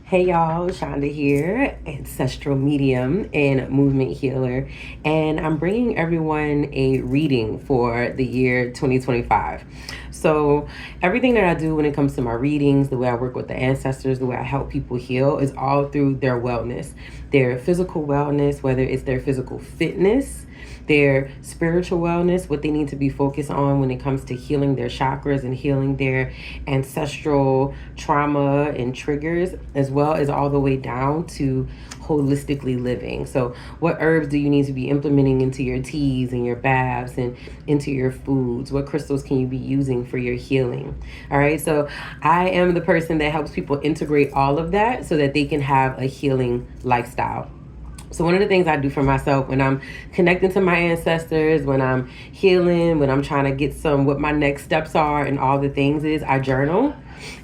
Hey y'all, Shanda here, ancestral medium and movement healer, and I'm bringing everyone a reading for the year 2025. So, everything that I do when it comes to my readings, the way I work with the ancestors, the way I help people heal is all through their wellness, their physical wellness, whether it's their physical fitness, their spiritual wellness, what they need to be focused on when it comes to healing their chakras and healing their ancestral trauma and triggers, as well as all the way down to holistically living. So, what herbs do you need to be implementing into your teas and your baths and into your foods? What crystals can you be using for your healing? All right, so I am the person that helps people integrate all of that so that they can have a healing lifestyle. So one of the things I do for myself when I'm connecting to my ancestors, when I'm healing, when I'm trying to get what my next steps are and all the things is I journal.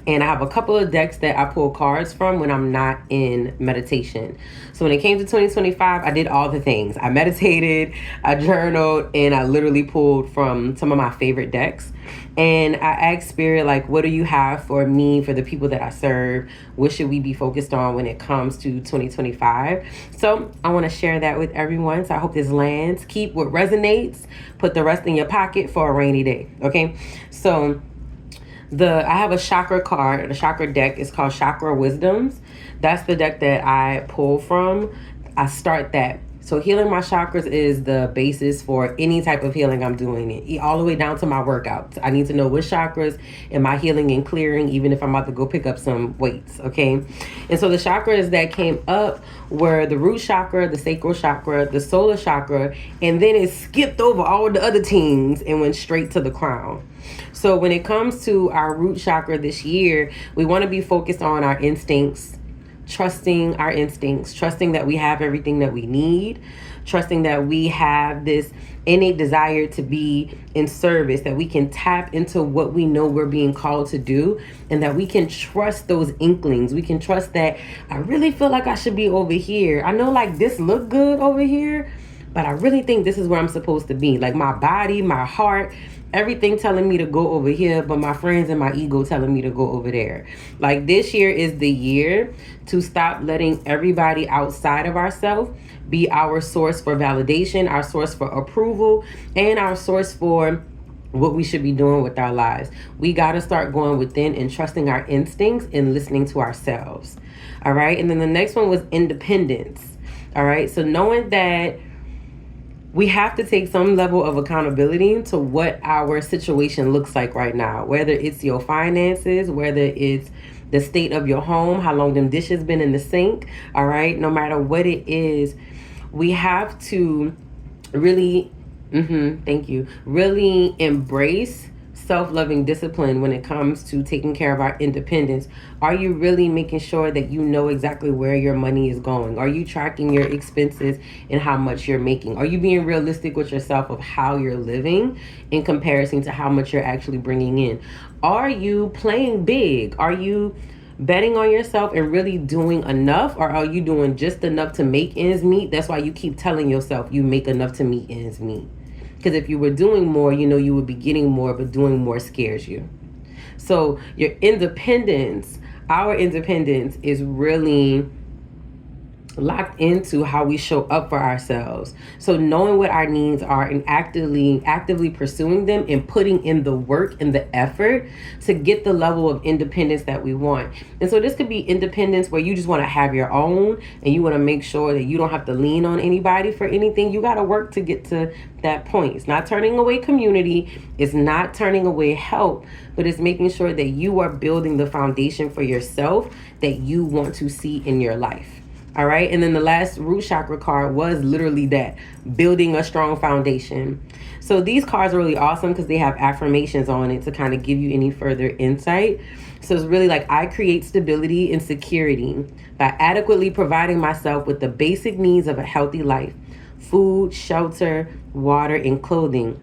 And I have a couple of decks that I pull cards from when I'm not in meditation. So when it came to 2025, I did all the things. I meditated, I journaled, and I literally pulled from some of my favorite decks. And I asked Spirit, like, what do you have for me, for the people that I serve? What should we be focused on when it comes to 2025? So I want to share that with everyone. So I hope this lands. Keep what resonates. Put the rest in your pocket for a rainy day. Okay? So I have a chakra card, a chakra deck. It's called Chakra Wisdoms. That's the deck that I pull from. I start that. So healing my chakras is the basis for any type of healing I'm doing, it all the way down to my workouts. I need to know which chakras am I healing and clearing, even if I'm about to go pick up some weights, okay? And so the chakras that came up were the root chakra, the sacral chakra, the solar chakra, and then it skipped over all the other teams and went straight to the crown. So when it comes to our root chakra this year, we want to be focused on our instincts, trusting our instincts, trusting that we have everything that we need, trusting that we have this innate desire to be in service, that we can tap into what we know we're being called to do, and that we can trust those inklings. We can trust that I really feel like I should be over here. I know like this look good over here, but I really think this is where I'm supposed to be. Like my body, my heart, everything telling me to go over here, but my friends and my ego telling me to go over there. Like this year is the year to stop letting everybody outside of ourselves be our source for validation, our source for approval, and our source for what we should be doing with our lives. We got to start going within and trusting our instincts and listening to ourselves. All right. And then the next one was independence. All right. So knowing that we have to take some level of accountability to what our situation looks like right now, whether it's your finances, whether it's the state of your home, how long them dishes been in the sink, all right? No matter what it is, we have to really, really embrace self-loving discipline when it comes to taking care of our independence. Are you really making sure that you know exactly where your money is going? Are you tracking your expenses and how much you're making? Are you being realistic with yourself of how you're living in comparison to how much you're actually bringing in? Are you playing big? Are you betting on yourself and really doing enough, or are you doing just enough to make ends meet? That's why you keep telling yourself you make enough to meet ends meet. Because if you were doing more, you know you would be getting more, but doing more scares you. So your independence, our independence is really locked into how we show up for ourselves. So knowing what our needs are and actively pursuing them and putting in the work and the effort to get the level of independence that we want. And so this could be independence where you just want to have your own and you want to make sure that you don't have to lean on anybody for anything. You got to work to get to that point. It's not turning away community. It's not turning away help, but it's making sure that you are building the foundation for yourself that you want to see in your life. All right. And then the last root chakra card was literally that, building a strong foundation. So these cards are really awesome because they have affirmations on it to kind of give you any further insight. So it's really like, I create stability and security by adequately providing myself with the basic needs of a healthy life: food, shelter, water, and clothing.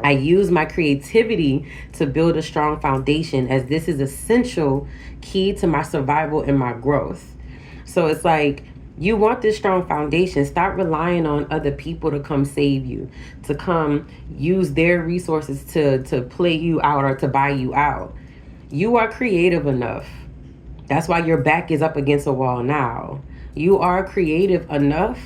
I use my creativity to build a strong foundation, as this is essential key to my survival and my growth. So it's like, you want this strong foundation. Stop relying on other people to come save you, to come use their resources to play you out or to buy you out. You are creative enough That's why your back is up against a wall now. You are creative enough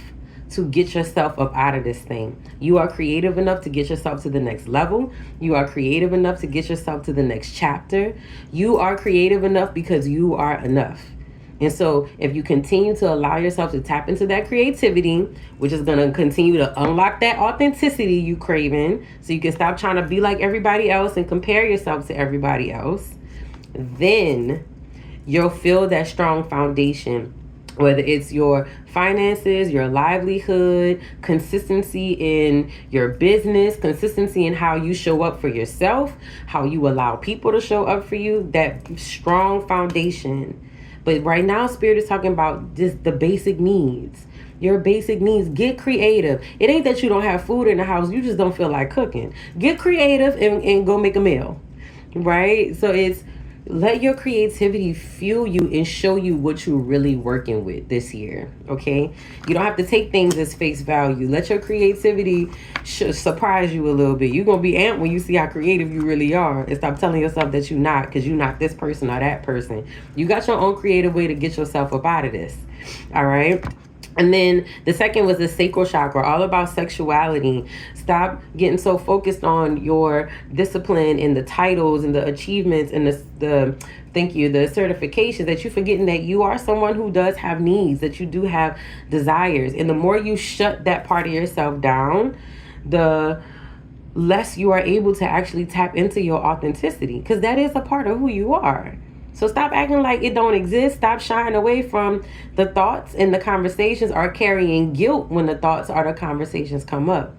to get yourself up out of this thing. You are creative enough to get yourself to the next level. You are creative enough to get yourself to the next chapter. You are creative enough because you are enough. And so if you continue to allow yourself to tap into that creativity, which is going to continue to unlock that authenticity you craving, so you can stop trying to be like everybody else and compare yourself to everybody else, then you'll feel that strong foundation, whether it's your finances, your livelihood, consistency in your business, consistency in how you show up for yourself, how you allow people to show up for you, that strong foundation. But right now, Spirit is talking about just the basic needs. Your basic needs. Get creative. It ain't that you don't have food in the house. You just don't feel like cooking. Get creative and go make a meal. Right? So it's let your creativity fuel you and show you what you're really working with this year. Okay? You don't have to take things as face value. Let your creativity surprise you a little bit. You're going to be amped when you see how creative you really are, and stop telling yourself that you're not, because you're not this person or that person. You got your own creative way to get yourself up out of this. All right? And then the second was the sacral chakra, all about sexuality. Stop getting so focused on your discipline and the titles and the achievements and the certifications, that you're forgetting that you are someone who does have needs, that you do have desires. And the more you shut that part of yourself down, the less you are able to actually tap into your authenticity, because that is a part of who you are. So stop acting like it don't exist. Stop shying away from the thoughts and the conversations, or carrying guilt when the thoughts or the conversations come up.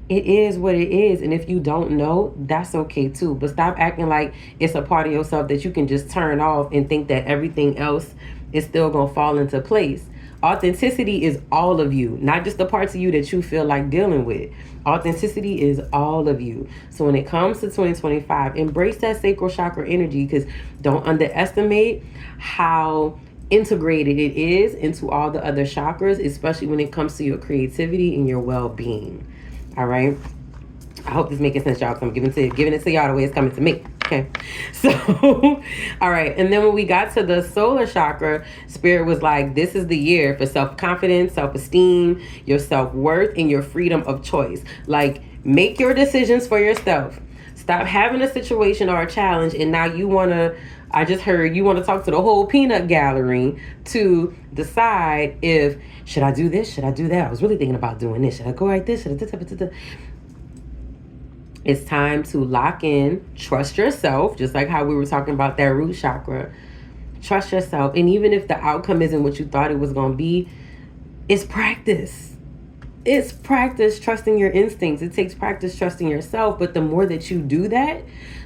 It is what it is. And if you don't know, that's okay too. But stop acting like it's a part of yourself that you can just turn off and think that everything else is still going to fall into place. Authenticity is all of you, not just the parts of you that you feel like dealing with. Authenticity is all of you. So when it comes to 2025, embrace that sacral chakra energy, because don't underestimate how integrated it is into all the other chakras, especially when it comes to your creativity and your well-being. All right? I hope this is making sense, y'all, because I'm giving it to y'all the way it's coming to me. Okay. So, all right. And then when we got to the solar chakra, Spirit was like, this is the year for self-confidence, self-esteem, your self-worth, and your freedom of choice. Like, make your decisions for yourself. Stop having a situation or a challenge, and now I just heard you want to talk to the whole peanut gallery to decide if, should I do this? Should I do that? I was really thinking about doing this. Should I go like this? Should I do that? It's time to lock in, trust yourself, just like how we were talking about that root chakra. Trust yourself. And even if the outcome isn't what you thought it was going to be, it's practice. It's practice trusting your instincts. It takes practice trusting yourself. But the more that you do that,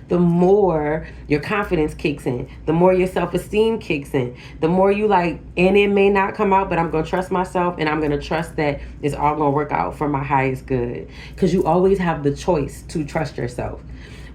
the more your confidence kicks in, the more your self-esteem kicks in, the more you like, and it may not come out, but I'm going to trust myself, and I'm going to trust that it's all going to work out for my highest good. Because you always have the choice to trust yourself.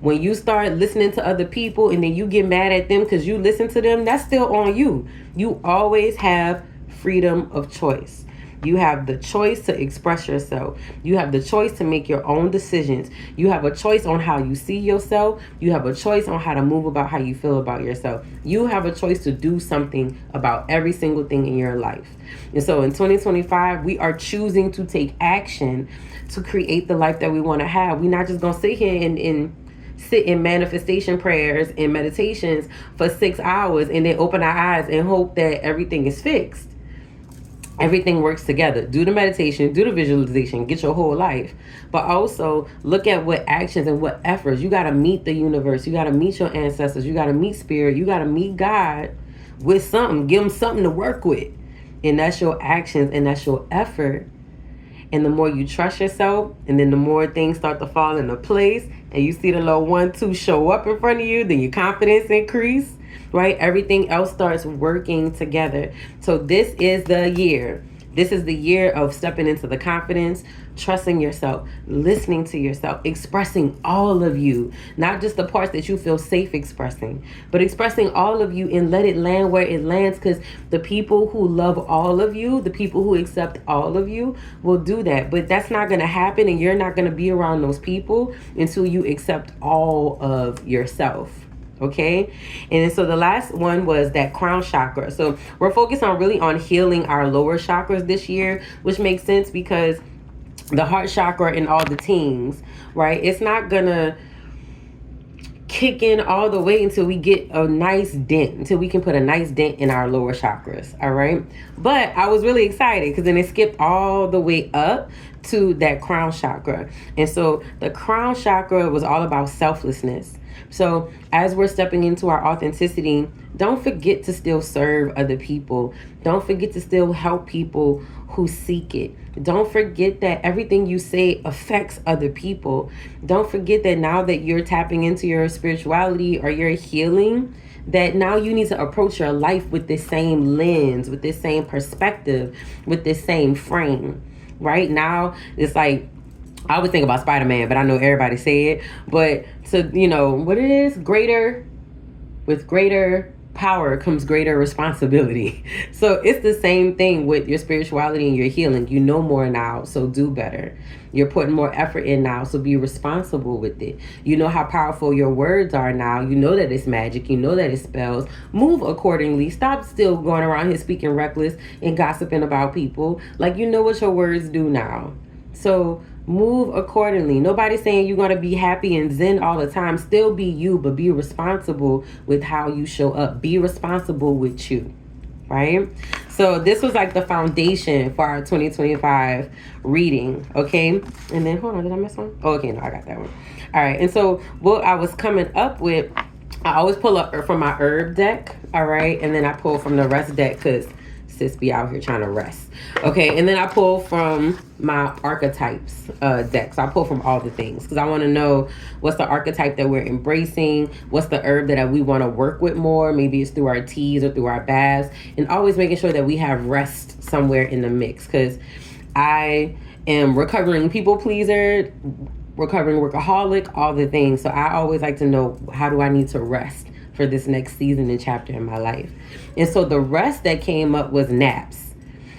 When you start listening to other people and then you get mad at them because you listen to them, that's still on you. You always have freedom of choice. You have the choice to express yourself. You have the choice to make your own decisions. You have a choice on how you see yourself. You have a choice on how to move about how you feel about yourself. You have a choice to do something about every single thing in your life. And so in 2025, we are choosing to take action to create the life that we want to have. We're not just going to sit here and sit in manifestation prayers and meditations for 6 hours and then open our eyes and hope that everything is fixed. Everything works together. Do the meditation, do the visualization, get your whole life. But also look at what actions and what efforts. You got to meet the universe. You got to meet your ancestors. You got to meet spirit. You got to meet God with something. Give them something to work with. And that's your actions and that's your effort. And the more you trust yourself, and then the more things start to fall into place, and you see the little 1-2 show up in front of you, then your confidence increase. Right? Everything else starts working together. So this is the year. This is the year of stepping into the confidence, trusting yourself, listening to yourself, expressing all of you, not just the parts that you feel safe expressing, but expressing all of you and let it land where it lands, because the people who love all of you, the people who accept all of you will do that. But that's not going to happen, and you're not going to be around those people until you accept all of yourself. Okay. And so the last one was that crown chakra. So we're focused on really on healing our lower chakras this year, which makes sense because the heart chakra in all the teens, right? It's not gonna kick in all the way until we get a nice dent, until we can put a nice dent in our lower chakras. All right. But I was really excited because then it skipped all the way up to that crown chakra. And so the crown chakra was all about selflessness. So as we're stepping into our authenticity, don't forget to still serve other people. Don't forget to still help people who seek it. Don't forget that everything you say affects other people. Don't forget that now that you're tapping into your spirituality or your healing, that now you need to approach your life with this same lens, with this same perspective, with this same frame. Right now, it's like, I always think about Spider-Man, but I know everybody say it. But to, what it is, with greater power comes greater responsibility. So it's the same thing with your spirituality and your healing. You know more now, so do better. You're putting more effort in now, so be responsible with it. You know how powerful your words are now. You know that it's magic. You know that it's spells. Move accordingly. Stop still going around here speaking reckless and gossiping about people. Like, you know what your words do now. So move accordingly. Nobody's saying you're going to be happy and zen all the time. Still be you, but be responsible with how you show up. Be responsible with you, right? So this was like the foundation for our 2025 reading, okay? And then, hold on, did I miss one? Oh, okay, no, I got that one. All right, and so what I was coming up with, I always pull up from my herb deck, all right? And then I pull from the rest deck because sis be out here trying to rest. Okay, and then I pull from my archetypes deck. So I pull from all the things because I want to know what's the archetype that we're embracing, what's the herb that we want to work with more. Maybe it's through our teas or through our baths, and always making sure that we have rest somewhere in the mix because I am recovering people pleaser, recovering workaholic, all the things. So I always like to know, how do I need to rest for this next season and chapter in my life? And so the rest that came up was naps.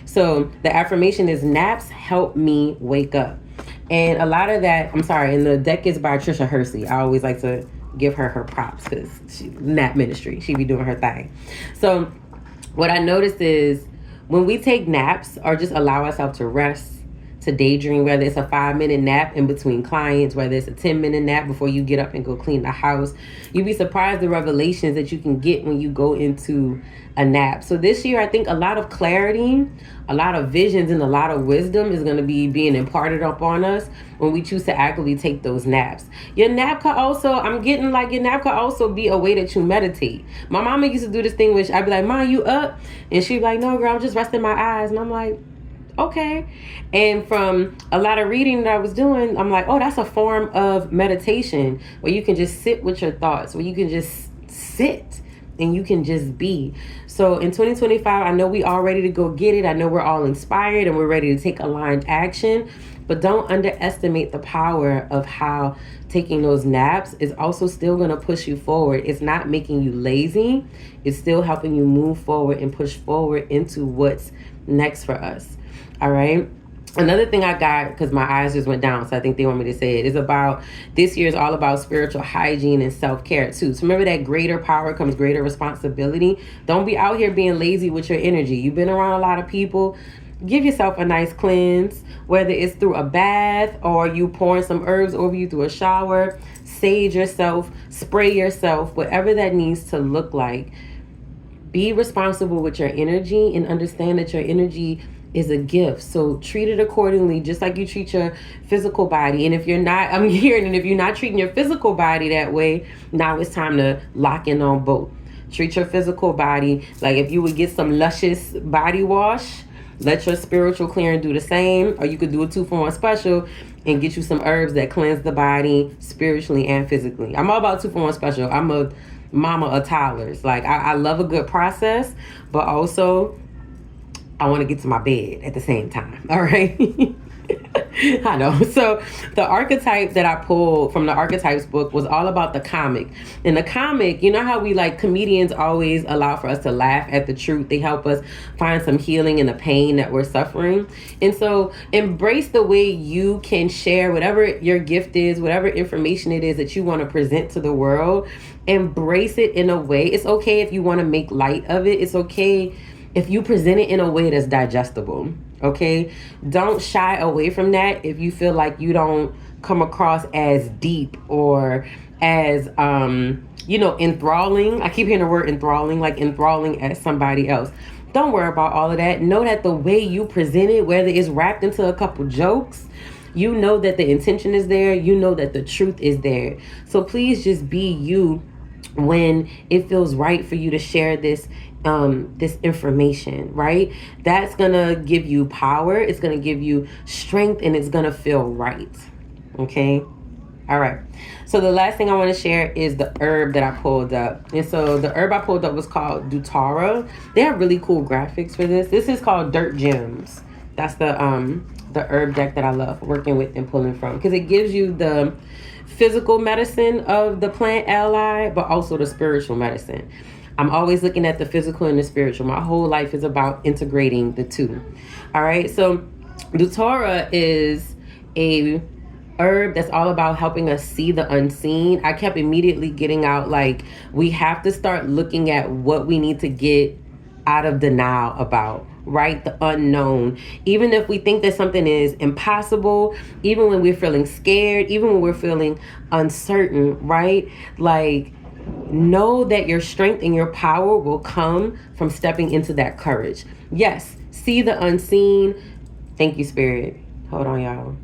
So the affirmation is, naps help me wake up. And a lot of that, and the deck is by Trisha Hersey. I always like to give her props because she nap ministry. She be doing her thing. So what I noticed is when we take naps or just allow ourselves to rest, to daydream, whether it's a 5-minute nap in between clients, whether it's a 10-minute nap before you get up and go clean the house, you'd be surprised the revelations that you can get when you go into a nap. So this year, I think a lot of clarity, a lot of visions, and a lot of wisdom is going to be being imparted upon us when we choose to actively take those naps. Your nap could also, your nap could also be a way that you meditate. My mama used to do this thing which I'd be like, Mom, you up? And she'd be like, no, girl, I'm just resting my eyes. And I'm like, okay. And from a lot of reading that I was doing, I'm like, oh, that's a form of meditation where you can just sit with your thoughts, where you can just sit and you can just be. So in 2025, I know we all ready to go get it. I know we're all inspired and we're ready to take aligned action, but don't underestimate the power of how taking those naps is also still going to push you forward. It's not making you lazy. It's still helping you move forward and push forward into what's next for us. All right. Another thing I got, because my eyes just went down, so I think they want me to say it, is about this year is all about spiritual hygiene and self-care too. So remember that greater power comes greater responsibility. Don't be out here being lazy with your energy. You've been around a lot of people. Give yourself a nice cleanse, whether it's through a bath or you pouring some herbs over you through a shower. Sage yourself, spray yourself, whatever that needs to look like. Be responsible with your energy and understand that your energy is a gift. So treat it accordingly, just like you treat your physical body. And if you're not, if you're not treating your physical body that way, now it's time to lock in on both. Treat your physical body like if you would get some luscious body wash, let your spiritual clearing do the same. Or you could do a 2-for-1 special and get you some herbs that cleanse the body spiritually and physically. I'm all about 2-for-1 special. I'm a mama of toddlers. Like I love a good process, but also I want to get to my bed at the same time. All right. I know. So the archetype that I pulled from the archetypes book was all about the comic. In the comic, you know how we like comedians always allow for us to laugh at the truth. They help us find some healing in the pain that we're suffering. And so embrace the way you can share whatever your gift is, whatever information it is that you want to present to the world. Embrace it in a way. It's okay if you want to make light of it. It's okay if you present it in a way that's digestible. Okay, don't shy away from that if you feel like you don't come across as deep or as enthralling. I keep hearing the word enthralling, like enthralling as somebody else. Don't worry about all of that. Know that the way you present it, whether it's wrapped into a couple jokes, you know that the intention is there, you know that the truth is there. So please just be you when it feels right for you to share this information, right? That's gonna give you power, it's gonna give you strength, and it's gonna feel right. Okay. All right. So the last thing I want to share is the herb that I pulled up. And so the herb I pulled up was called Dutara. They have really cool graphics for this. This is called Dirt Gems. That's the herb deck that I love working with and pulling from, because it gives you the physical medicine of the plant ally, but also the spiritual medicine. I'm always looking at the physical and the spiritual. My whole life is about integrating the two. All right. So Dutara is a herb that's all about helping us see the unseen. I kept immediately getting out, like, we have to start looking at what we need to get out of denial about, right? The unknown. Even if we think that something is impossible, even when we're feeling scared, even when we're feeling uncertain, right? Like, know that your strength and your power will come from stepping into that courage. Yes, see the unseen. Thank you, Spirit. Hold on, y'all.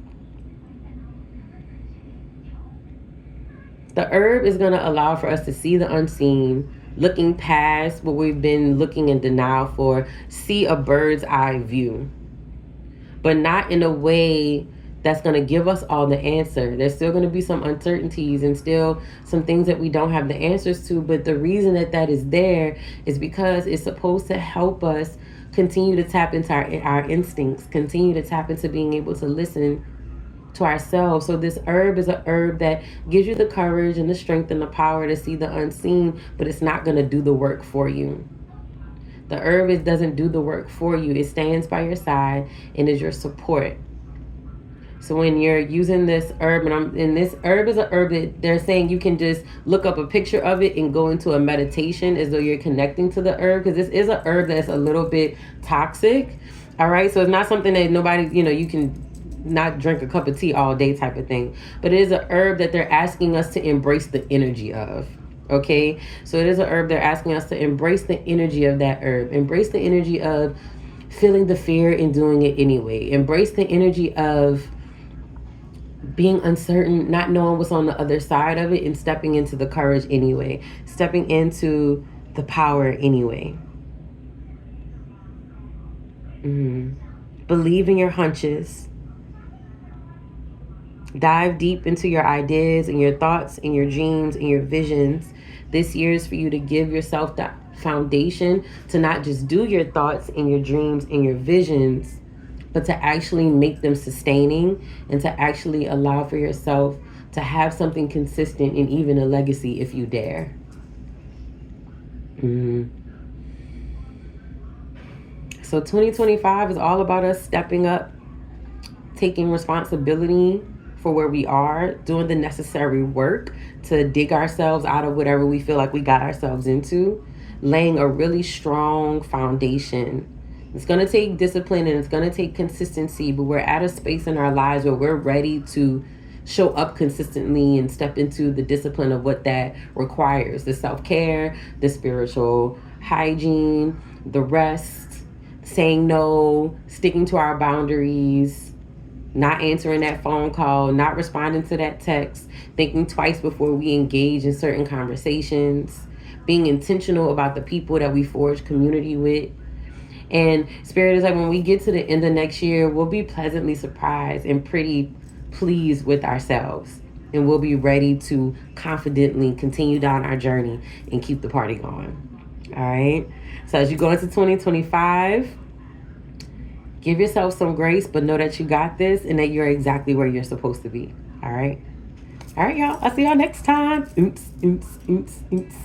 The herb is going to allow for us to see the unseen, looking past what we've been looking in denial for, see a bird's eye view, but not in a way that's going to give us all the answer. There's still going to be some uncertainties and still some things that we don't have the answers to. But the reason that that is there is because it's supposed to help us continue to tap into our instincts, continue to tap into being able to listen to ourselves. So this herb is a herb that gives you the courage and the strength and the power to see the unseen, but it's not going to do the work for you. The herb doesn't do the work for you. It stands by your side and is your support. So when you're using this herb, and this herb is a herb that they're saying you can just look up a picture of it and go into a meditation as though you're connecting to the herb, because this is a herb that's a little bit toxic. All right. So it's not something that nobody, you can not drink a cup of tea all day type of thing, but it is a herb that they're asking us to embrace the energy of. Okay. So it is a herb they're asking us to embrace the energy of that herb, embrace the energy of feeling the fear and doing it anyway, embrace the energy of being uncertain, not knowing what's on the other side of it, and stepping into the courage anyway, stepping into the power anyway. Believe in your hunches. Dive deep into your ideas and your thoughts and your dreams and your visions. This year is for you to give yourself that foundation to not just do your thoughts and your dreams and your visions, but to actually make them sustaining and to actually allow for yourself to have something consistent and even a legacy if you dare. So 2025 is all about us stepping up, taking responsibility for where we are, doing the necessary work to dig ourselves out of whatever we feel like we got ourselves into, laying a really strong foundation. It's going to take discipline and it's going to take consistency, but we're at a space in our lives where we're ready to show up consistently and step into the discipline of what that requires. The self-care, the spiritual hygiene, the rest, saying no, sticking to our boundaries, not answering that phone call, not responding to that text, thinking twice before we engage in certain conversations, being intentional about the people that we forge community with. And Spirit is like, when we get to the end of next year, we'll be pleasantly surprised and pretty pleased with ourselves. And we'll be ready to confidently continue down our journey and keep the party going. All right. So as you go into 2025, Give yourself some grace, but know that you got this and that you're exactly where you're supposed to be. All right? All right, y'all. I'll see y'all next time. Oops, oops, oops, oops.